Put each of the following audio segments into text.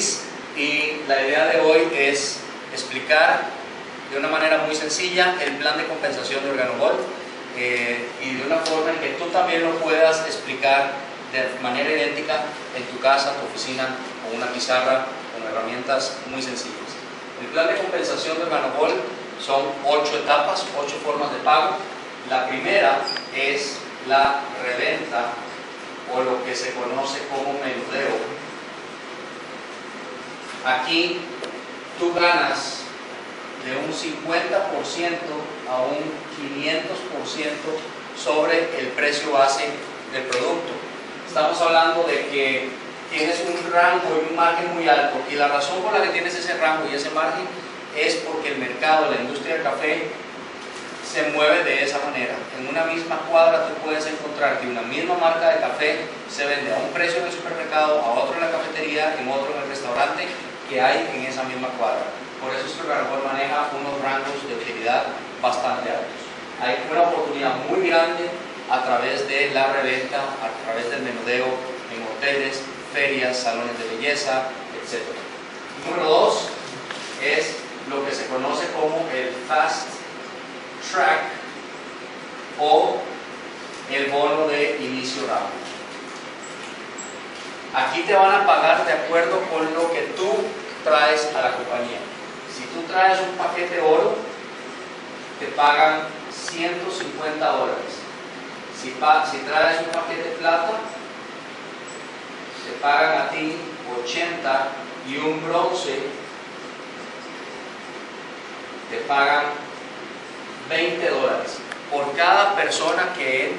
Luis y la idea de hoy es explicar de una manera muy sencilla el plan de compensación de Organogold y de una forma en que tú también lo puedas explicar de manera idéntica en tu casa, tu oficina, con una pizarra, con herramientas muy sencillas. El plan de compensación de Organogold son 8 etapas, 8 formas de pago. La primera es la reventa o lo que se conoce como menudeo. Aquí tú ganas de un 50% a un 500% sobre el precio base del producto. Estamos hablando de que tienes un rango y un margen muy alto, y la razón por la que tienes ese rango y ese margen es porque el mercado, la industria del café se mueve de esa manera. En una misma cuadra tú puedes encontrar que una misma marca de café se vende a un precio en el supermercado, a otro en la cafetería, en otro en el restaurante que hay en esa misma cuadra. Por eso es que Organogold maneja unos rangos de utilidad bastante altos. Hay una oportunidad muy grande a través de la reventa, a través del menudeo en hoteles, ferias, salones de belleza, etc. Número 2 es lo que se conoce como el Fast Track o el bono de inicio rápido. Aquí te van a pagar de acuerdo con lo que tú traes a la compañía. Si tú traes un paquete oro, te pagan $150. Si traes un paquete plata, te pagan a ti 80, y un bronce te pagan $20. Por cada persona que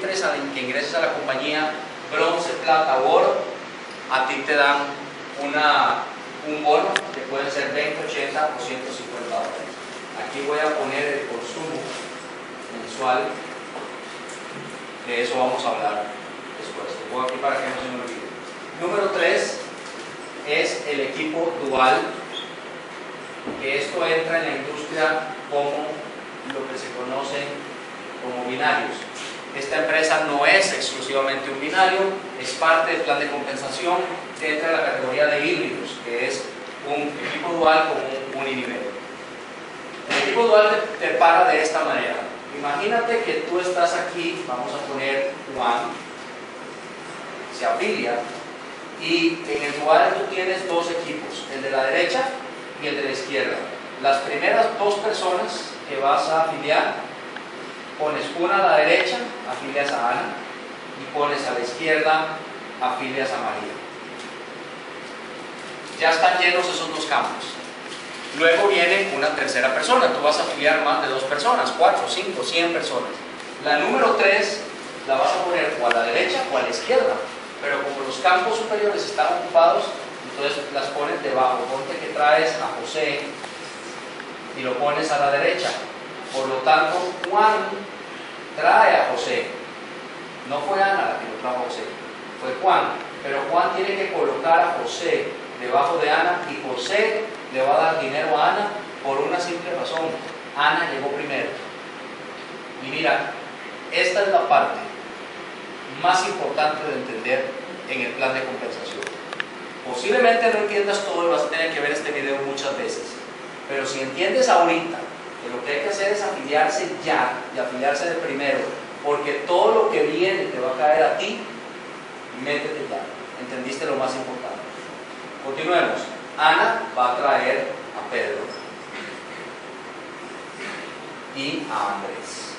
ingreses a la compañía, bronce, plata o oro, a ti te dan un bono que puede ser 20, 80 o $150. Aquí voy a poner el consumo mensual, de eso vamos a hablar después. Lo pongo aquí para que no se me olvide. Número 3 es el equipo dual, que esto entra en la industria como lo que se conoce como binarios. Esta empresa no es exclusivamente un binario, es parte del plan de compensación, entra en la categoría de híbridos, que es un equipo dual con un uninivel. El equipo dual te paga de esta manera. Imagínate que tú estás aquí, vamos a poner Juan, se afilia, y en el dual tú tienes dos equipos, el de la derecha y el de la izquierda. Las primeras dos personas que vas a afiliar, pones una a la derecha, afilias a Ana, y pones a la izquierda, afilias a María. Ya están llenos esos dos campos. Luego viene una tercera persona. Tú vas a afiliar más de 2 personas, 4, 5, 100 personas. La número 3 la vas a poner o a la derecha o a la izquierda, pero como los campos superiores están ocupados, entonces las pones debajo. Ponte que traes a José y lo pones a la derecha. Por lo tanto, Juan trae a José. No fue Ana la que lo trajo a José, fue Juan. Pero Juan tiene que colocar a José debajo de Ana, y José le va a dar dinero a Ana por una simple razón: Ana llegó primero. Y mira, esta es la parte más importante de entender en el plan de compensación. Posiblemente no entiendas todo y vas a tener que ver este video muchas veces, pero si entiendes ahorita que lo que hay que hacer es afiliarse ya, y afiliarse de primero, porque todo lo que viene te va a caer a ti, métete ya. Entendiste lo más importante. Continuemos. Ana va a traer a Pedro y a Andrés.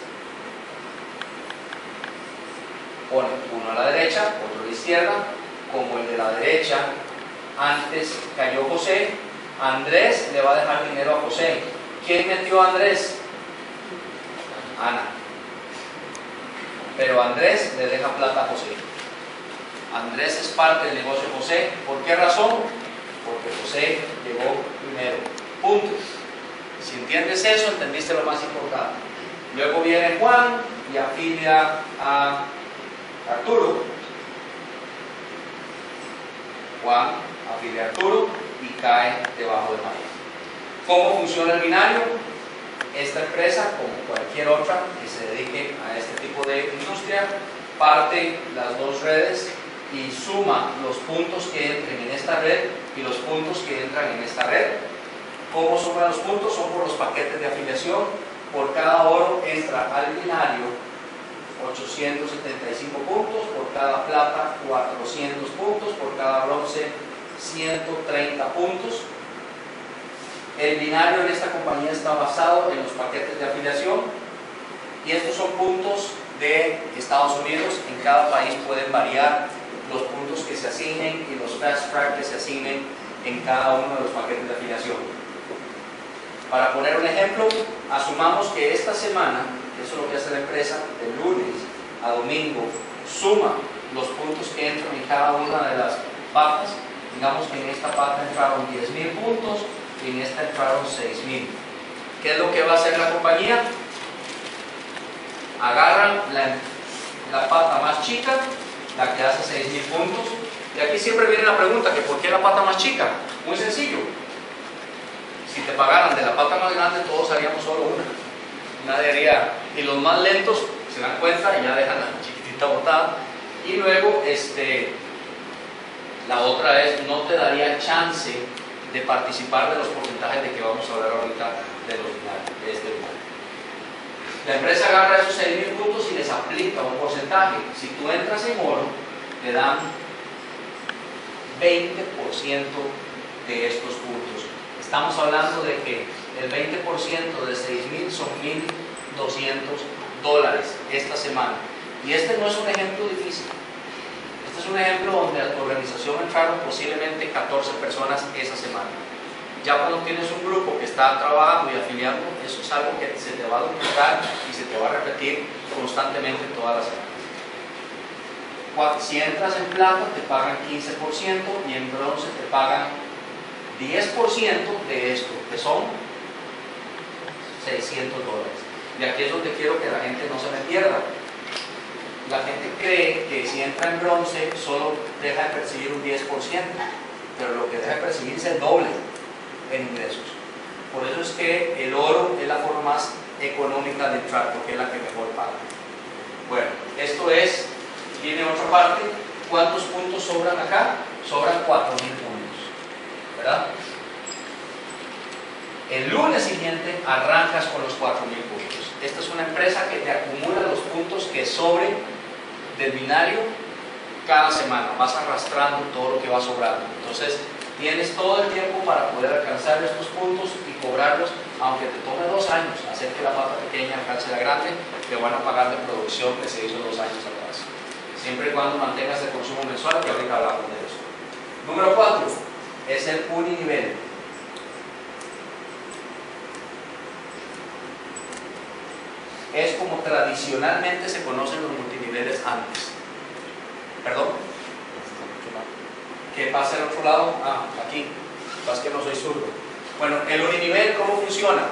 Pone uno a la derecha, otro a la izquierda. Como el de la derecha antes cayó José, Andrés le va a dejar dinero a José. ¿Quién metió a Andrés? Ana. Pero Andrés le deja plata a José. Andrés es parte del negocio de José. ¿Por qué razón? Porque José llegó primero. Punto. Si entiendes eso, entendiste lo más importante. Luego viene Juan y afilia a Arturo. Juan afilia a Arturo y cae debajo de María. ¿Cómo funciona el binario? Esta empresa, como cualquier otra que se dedique a este tipo de industria, parte las dos redes y suma los puntos que entren en esta red y los puntos que entran en esta red. ¿Cómo suman los puntos? Son por los paquetes de afiliación. Por cada oro entra al binario 875 puntos, por cada plata 400 puntos, por cada bronce 130 puntos. El binario en esta compañía está basado en los paquetes de afiliación y estos son puntos de Estados Unidos. En cada país pueden variar los puntos que se asignen y los fast track que se asignen en cada uno de los paquetes de afiliación. Para poner un ejemplo, asumamos que esta semana, eso es lo que hace la empresa, de lunes a domingo, suma los puntos que entran en cada una de las patas. Digamos que en esta pata entraron 10.000 puntos y en esta entraron 6.000. ¿Qué es lo que va a hacer la compañía? Agarran la pata más chica, la que hace 6.000 puntos, y aquí siempre viene la pregunta, que ¿por qué la pata más chica? Muy sencillo. Si te pagaran de la pata más grande, todos haríamos solo una. Nadie haría. Y los más lentos se dan cuenta y ya dejan la chiquitita botada. Y luego, la otra es, no te daría chance de participar de los porcentajes de que vamos a hablar ahorita de este binario. La empresa agarra esos 6.000 puntos y les aplica un porcentaje. Si tú entras en oro, te dan 20% de estos puntos. Estamos hablando de que el 20% de 6.000 son $1.200 esta semana. Y este no es un ejemplo difícil. Este es un ejemplo donde a tu organización entraron posiblemente 14 personas esa semana. Ya cuando tienes un grupo que está trabajando y afiliando, eso es algo que se te va a duplicar y se te va a repetir constantemente todas las semanas. Si entras en plata te pagan 15% y en bronce te pagan 10% de esto, que son $600. Y aquí es donde quiero que la gente no se me pierda. La gente cree que si entra en bronce solo deja de percibir un 10%, pero lo que deja de percibir es el doble en ingresos. Por eso es que el oro es la forma más económica de entrar, porque es la que mejor paga. Bueno, esto es, tiene otra parte. ¿Cuántos puntos sobran acá? Sobran 4.000 puntos, ¿verdad? El lunes siguiente arrancas con los 4.000 puntos. Esta es una empresa que te acumula los puntos que sobren del binario cada semana. Vas arrastrando todo lo que va sobrando. Entonces, tienes todo el tiempo para poder alcanzar estos puntos y cobrarlos, aunque te tome 2 años hacer que la pata pequeña alcance la grande, te van a pagar de producción que se hizo 2 años atrás. Siempre y cuando mantengas el consumo mensual, que ahorita hablamos de eso. Número 4 es el uninivel. Es como tradicionalmente se conocen los multiniveles antes. ¿Perdón? ¿Qué pasa al otro lado? Ah, aquí. Pasa que no soy zurdo. Bueno, el uninivel, ¿cómo funciona?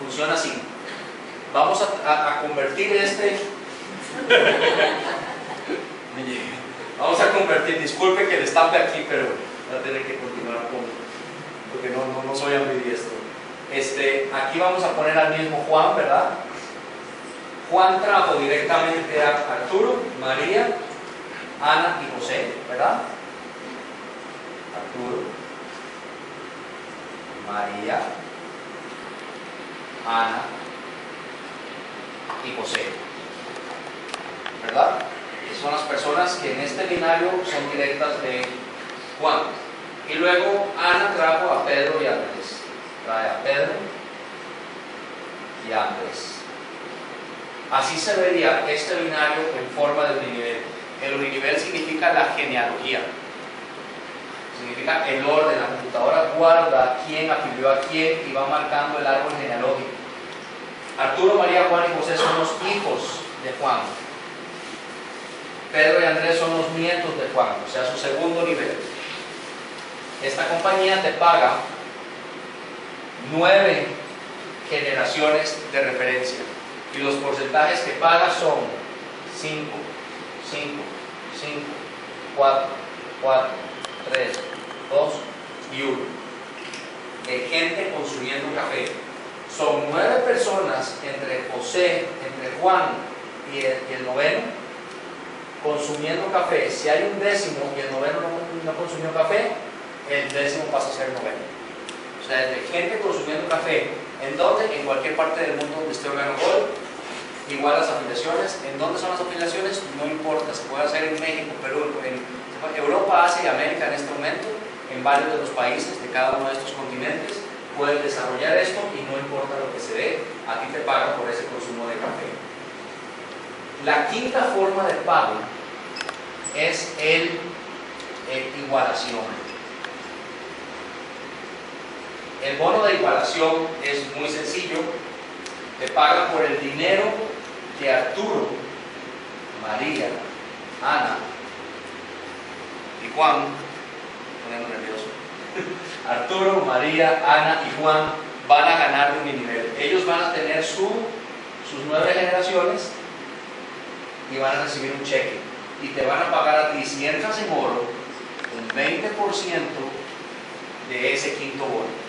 Funciona así. Vamos a convertir Vamos a convertir, disculpe que le estampe aquí, pero voy a tener que continuar porque no soy ambidiestro. Aquí vamos a poner al mismo Juan, ¿verdad? Juan trajo directamente a Arturo, María, Ana y José, ¿verdad? Arturo, María, Ana y José, ¿verdad? Son las personas que en este binario son directas de Juan. Y luego Ana trajo a Pedro y Andrés. Trae a Pedro y a Andrés. Así se vería este binario en forma de uninivel. El uninivel significa la genealogía. Significa el orden. La computadora guarda quién afilió a quién y va marcando el árbol genealógico. Arturo, María, Juan y José son los hijos de Juan. Pedro y Andrés son los nietos de Juan, o sea, su segundo nivel. Esta compañía te paga 9 generaciones de referencia y los porcentajes que paga son 5, 5, 5, 4, 4, 3, 2 y 1 de gente consumiendo café. Son 9 personas entre José, entre Juan y el noveno, consumiendo café, si hay un décimo y el noveno no consumió café, el décimo pasa a ser noveno. O sea, desde gente consumiendo café, ¿en dónde? En cualquier parte del mundo donde esté Organo Gold. Igual las afiliaciones, ¿en dónde son las afiliaciones? No importa, se puede hacer en México, Perú, en Europa, Asia y América en este momento, en varios de los países de cada uno de estos continentes, puedes desarrollar esto y no importa lo que se dé, a ti te pagan por ese consumo de café. La quinta forma de pago es el igualación. El bono de igualación es muy sencillo, te pagan por el dinero que Arturo, María, Ana y Juan, poniendo nervioso, Arturo, María, Ana y Juan van a ganar de Uninivel. Ellos van a tener sus 9 generaciones y van a recibir un cheque y te van a pagar a ti, si entras en oro, un 20% de ese quinto bono.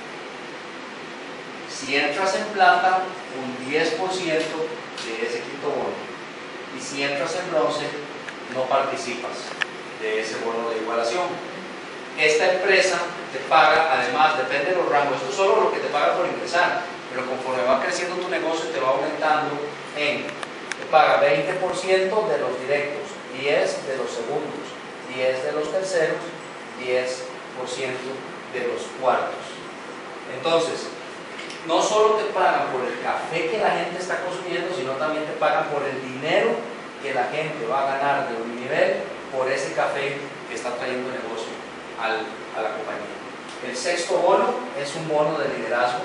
Si entras en plata, un 10% de ese quinto bono. Y si entras en bronce, no participas de ese bono de igualación. Esta empresa te paga, además, depende de los rangos, esto es solo lo que te paga por ingresar, pero conforme va creciendo tu negocio te va aumentando te paga 20% de los directos, 10% de los segundos, 10% de los terceros, 10% de los cuartos. Entonces, no solo te pagan por el café que la gente está consumiendo, sino también te pagan por el dinero que la gente va a ganar de Uninivel por ese café que está trayendo negocio a la compañía. El sexto bono es un bono de liderazgo.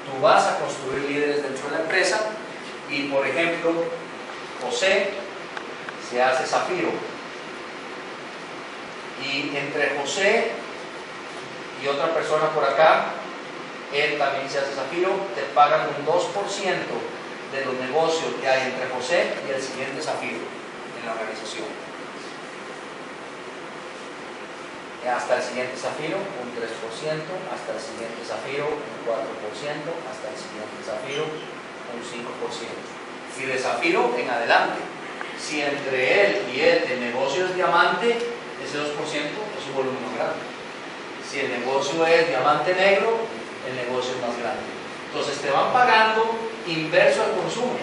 Tú vas a construir líderes dentro de la empresa y, por ejemplo, José se hace zafiro. Y entre José y otra persona por acá, él también se hace zafiro, te pagan un 2% de los negocios que hay entre José y el siguiente zafiro en la organización. Hasta el siguiente zafiro, un 3%, hasta el siguiente zafiro, un 4%, hasta el siguiente zafiro, un 5%. Y de zafiro en adelante. Si entre él y él el negocio es diamante, ese 2% es un volumen más grande. Si el negocio es diamante negro, el negocio es más grande. Entonces te van pagando inverso al consumo.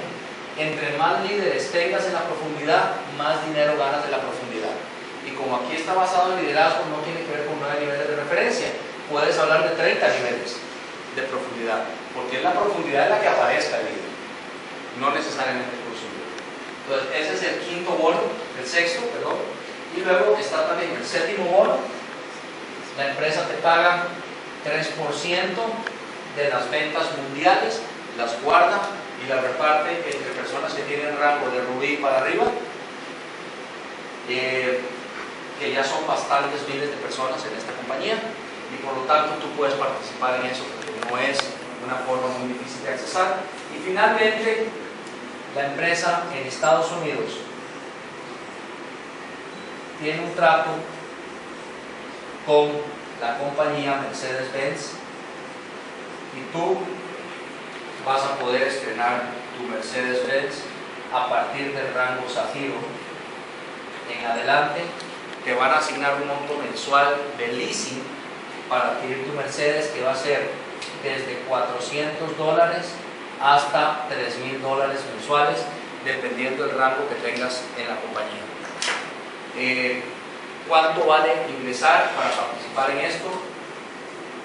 Entre más líderes tengas en la profundidad, más dinero ganas de la profundidad. Y como aquí está basado en liderazgo, no tiene que ver con 9 niveles de referencia. Puedes hablar de 30 niveles de profundidad, porque es la profundidad en la que aparezca el líder, no necesariamente el consumidor. Entonces, ese es el quinto bono, el sexto, perdón. Y luego está también el séptimo bono. La empresa te paga 3% de las ventas mundiales, las guarda y las reparte entre personas que tienen rango de rubí para arriba, que ya son bastantes miles de personas en esta compañía, y por lo tanto tú puedes participar en eso porque no es una forma muy difícil de accesar. Y finalmente, la empresa en Estados Unidos tiene un trato con la compañía Mercedes-Benz y tú vas a poder estrenar tu Mercedes-Benz a partir del rango zafiro en adelante. Te van a asignar un monto mensual de leasing para adquirir tu Mercedes, que va a ser desde $400 hasta $3,000 mensuales, dependiendo del rango que tengas en la compañía. ¿Cuánto vale ingresar para participar en esto?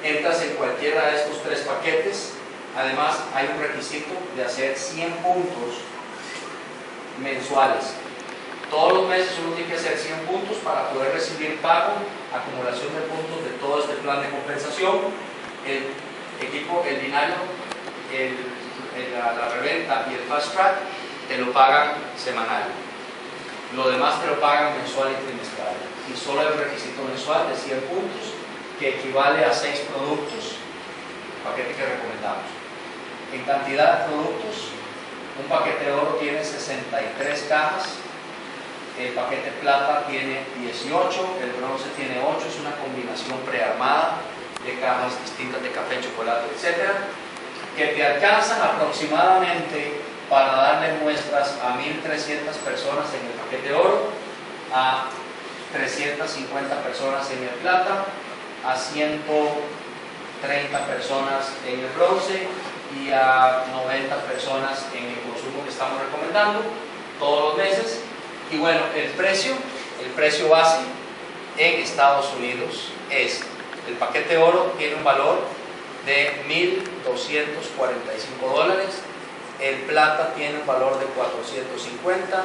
Entras en cualquiera de estos 3 paquetes. Además, hay un requisito de hacer 100 puntos mensuales. Todos los meses uno tiene que hacer 100 puntos para poder recibir pago, acumulación de puntos de todo este plan de compensación. El equipo, el binario, la reventa y el fast track te lo pagan semanal. Lo demás te lo pagan mensual y trimestral. Y solo hay un requisito mensual de 100 puntos que equivale a 6 productos, el paquete que recomendamos. En cantidad de productos, un paquete de oro tiene 63 cajas. El paquete plata tiene 18, el bronce tiene 8, es una combinación prearmada de cajas distintas de café, chocolate, etc., que te alcanzan aproximadamente para darle muestras a 1.300 personas en el paquete oro, a 350 personas en el plata, a 130 personas en el bronce y a 90 personas en el consumo que estamos recomendando todos los meses. Y bueno, el precio base en Estados Unidos es, el paquete oro tiene un valor de $1.245, el plata tiene un valor de 450,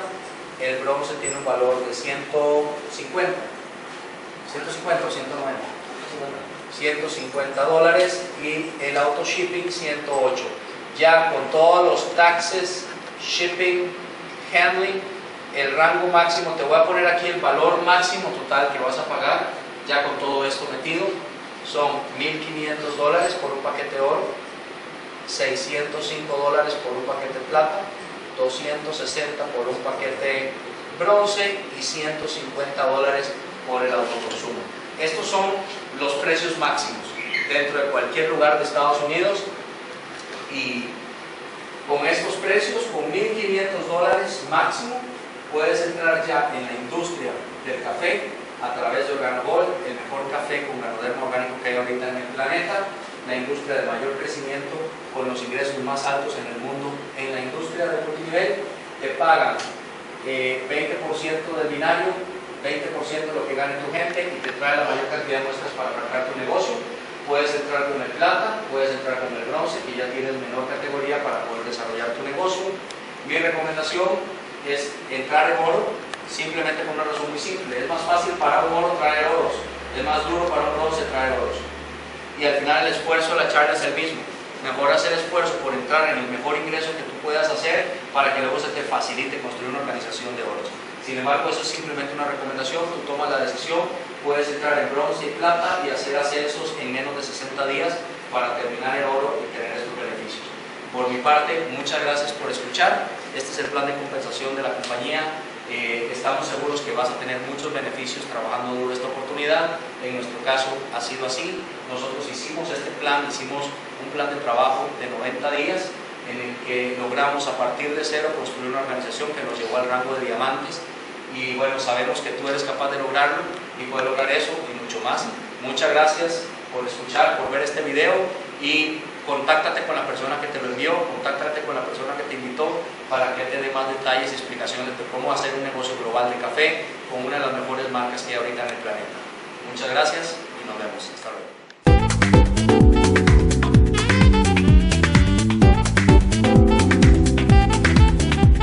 el bronce tiene un valor de 150 o 190, $150 y el auto shipping 108. Ya con todos los taxes, shipping, handling, el rango máximo, te voy a poner aquí el valor máximo total que vas a pagar, ya con todo esto metido, son $1.500 por un paquete oro, $605 por un paquete plata, $260 por un paquete bronce y $150 por el autoconsumo. Estos son los precios máximos dentro de cualquier lugar de Estados Unidos, y con estos precios, con $1.500 máximo, puedes entrar ya en la industria del café a través de Organogold, el mejor café con ganoderma orgánico que hay ahorita en el planeta, la industria de mayor crecimiento con los ingresos más altos en el mundo. En la industria de multinivel te pagan 20% del binario, 20% de lo que gane tu gente, y te trae la mayor cantidad de muestras para arrancar tu negocio. Puedes entrar con el plata, puedes entrar con el bronce, que ya tienes menor categoría para poder desarrollar tu negocio. Mi recomendación es entrar en oro, simplemente por una razón muy simple: es más fácil para un oro traer oros, es más duro para un bronce traer oros, y al final el esfuerzo de la charla es el mismo. Mejor hacer esfuerzo por entrar en el mejor ingreso que tú puedas hacer para que luego se te facilite construir una organización de oros. Sin embargo, eso es simplemente una recomendación, tú tomas la decisión, puedes entrar en bronce y plata y hacer ascensos en menos de 60 días para terminar en oro y tener estos beneficios. Por mi parte, muchas gracias por escuchar. Este es el plan de compensación de la compañía. Estamos seguros que vas a tener muchos beneficios trabajando duro esta oportunidad. En nuestro caso ha sido así. Nosotros hicimos este plan, hicimos un plan de trabajo de 90 días en el que logramos a partir de cero construir una organización que nos llevó al rango de diamantes, y bueno, sabemos que tú eres capaz de lograrlo y puedes lograr eso y mucho más. Muchas gracias por escuchar, por ver este video, y contáctate con la persona que te lo envió, contáctate con la persona que te invitó para que te dé más detalles y explicaciones de cómo hacer un negocio global de café con una de las mejores marcas que hay ahorita en el planeta. Muchas gracias y nos vemos. Hasta luego.